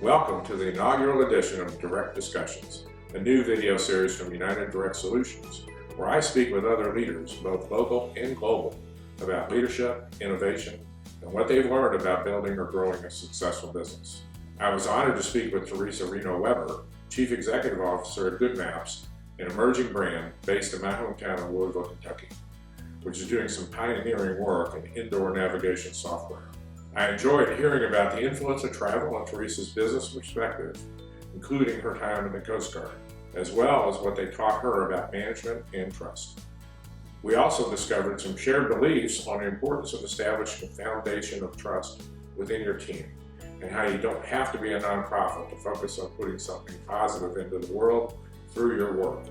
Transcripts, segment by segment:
Welcome to the inaugural edition of Direct Discussions, a new video series from United Direct Solutions, where I speak with other leaders, both local and global, about leadership, innovation, and what they've learned about building or growing a successful business. I was honored to speak with Theresa Reno-Weber, Chief Executive Officer at GoodMaps, an emerging brand based in my hometown of Louisville, Kentucky, which is doing some pioneering work in indoor navigation software. I enjoyed hearing about the influence of travel on Theresa's business perspective, including her time in the Coast Guard, as well as what they taught her about management and trust. We also discovered some shared beliefs on the importance of establishing a foundation of trust within your team, and how you don't have to be a nonprofit to focus on putting something positive into the world through your work,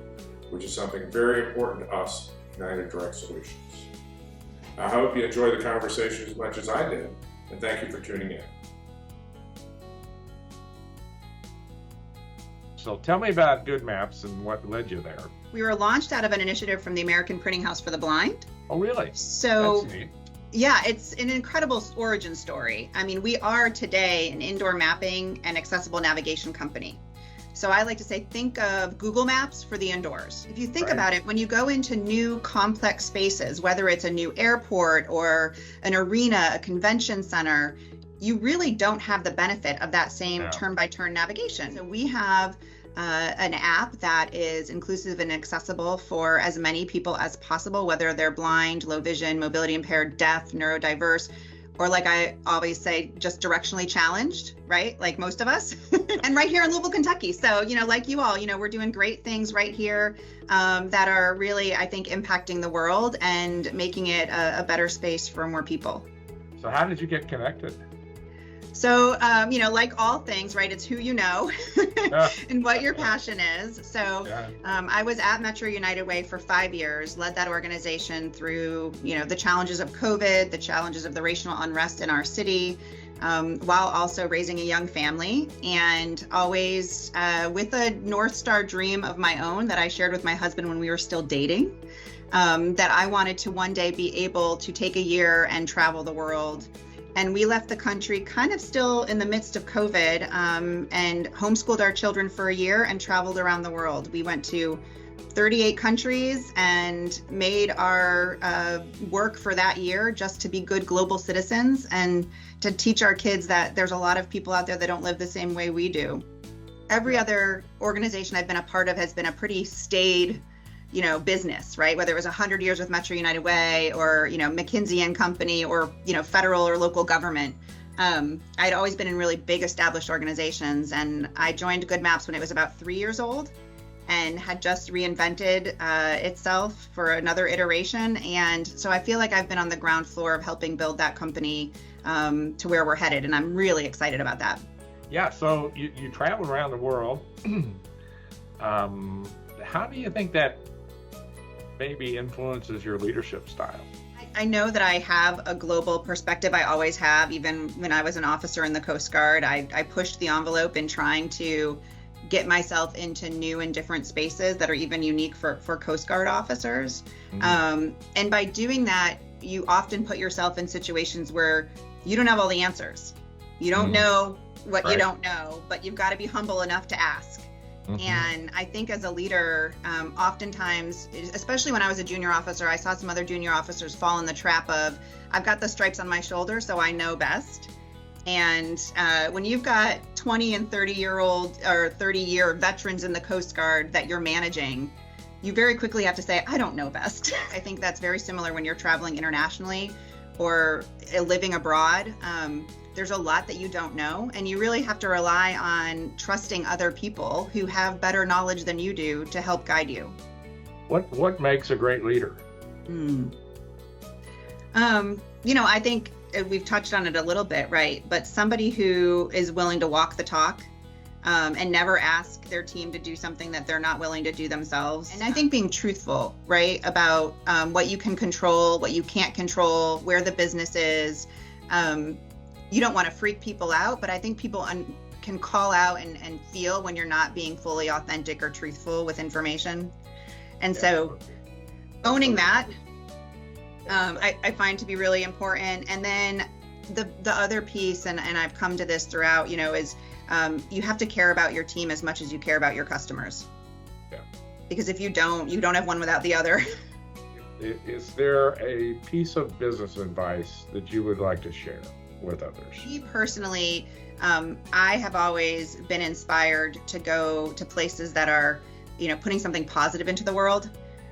which is something very important to us, United Direct Solutions. I hope you enjoyed the conversation as much as I did, and thank you for tuning in. So tell me about GoodMaps and what led you there. We were launched out of an initiative from the American Printing House for the Blind. Oh, really? So, that's neat. Yeah, it's an incredible origin story. I mean, we are today an indoor mapping and accessible navigation company. So I like to say, think of Google Maps for the indoors. If you think about it, when you go into new complex spaces, whether it's a new airport or an arena, a convention center, you really don't have the benefit of that same turn-by-turn navigation. So we have an app that is inclusive and accessible for as many people as possible, whether they're blind, low vision, mobility impaired, deaf, neurodiverse, or like I always say, just directionally challenged, right? Like most of us, and right here in Louisville, Kentucky. So, like you all, we're doing great things right here that are really, I think, impacting the world and making it a better space for more people. So how did you get connected? So, like all things, right, it's who you know and what your passion is. So I was at Metro United Way for 5 years, led that organization through, the challenges of COVID, the challenges of the racial unrest in our city, while also raising a young family, and always with a North Star dream of my own that I shared with my husband when we were still dating, that I wanted to one day be able to take a year and travel the world. And we left the country kind of still in the midst of COVID and homeschooled our children for a year and traveled around the world. We went to 38 countries and made our work for that year just to be good global citizens and to teach our kids that there's a lot of people out there that don't live the same way we do. Every other organization I've been a part of has been a pretty staid business, right? Whether it was 100 years with Metro United Way or, McKinsey and Company or, federal or local government. I'd always been in really big established organizations, and I joined GoodMaps when it was about 3 years old and had just reinvented itself for another iteration. And so I feel like I've been on the ground floor of helping build that company to where we're headed. And I'm really excited about that. Yeah. So you travel around the world. How do you think that maybe influences your leadership style? I know that I have a global perspective. I always have. Even when I was an officer in the Coast Guard, I pushed the envelope in trying to get myself into new and different spaces that are even unique for Coast Guard officers. Mm-hmm. And by doing that, you often put yourself in situations where you don't have all the answers. You don't know what you don't know, but you've got to be humble enough to ask. Mm-hmm. And I think as a leader, oftentimes, especially when I was a junior officer, I saw some other junior officers fall in the trap of, I've got the stripes on my shoulder, so I know best. And when you've got 20 and 30-year-old or 30-year veterans in the Coast Guard that you're managing, you very quickly have to say, I don't know best. I think that's very similar when you're traveling internationally or living abroad. There's a lot that you don't know, and you really have to rely on trusting other people who have better knowledge than you do to help guide you. What makes a great leader? I think we've touched on it a little bit, right? But somebody who is willing to walk the talk and never ask their team to do something that they're not willing to do themselves. And I think being truthful, right, about what you can control, what you can't control, where the business is. You don't want to freak people out, but I think people can call out and feel when you're not being fully authentic or truthful with information. And so owning that, I find to be really important. And then the other piece, and I've come to this throughout, is you have to care about your team as much as you care about your customers. Yeah. Because if you don't have one without the other. Is there a piece of business advice that you would like to share with others? Me personally, I have always been inspired to go to places that are, putting something positive into the world.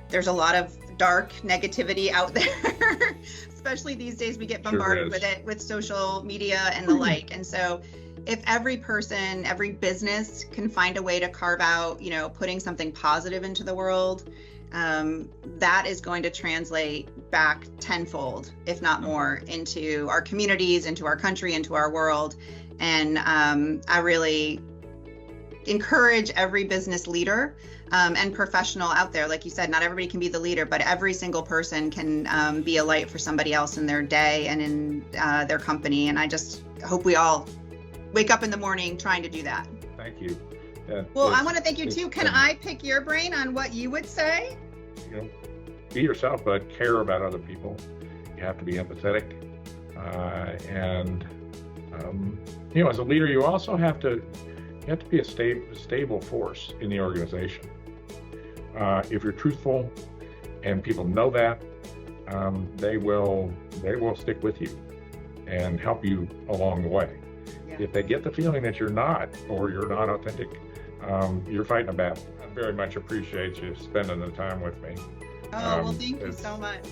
There's a lot of dark negativity out there, especially these days. We get bombarded with it, with social media and the like. And so if every person, every business can find a way to carve out, putting something positive into the world, that is going to translate back tenfold, if not more, into our communities, into our country, into our world. And I really encourage every business leader and professional out there. Like you said, not everybody can be the leader, but every single person can be a light for somebody else in their day and in their company. And I just hope we all wake up in the morning trying to do that. Thank you. Well, I want to thank you too. Can I pick your brain on what you would say? Be yourself, but care about other people. You have to be empathetic. As a leader, you also have to be a stable force in the organization. If you're truthful and people know that, they will stick with you and help you along the way. Yeah. If they get the feeling that you're not, or you're not authentic, you're fighting a battle. I very much appreciate you spending the time with me. Oh, well, thank you so much.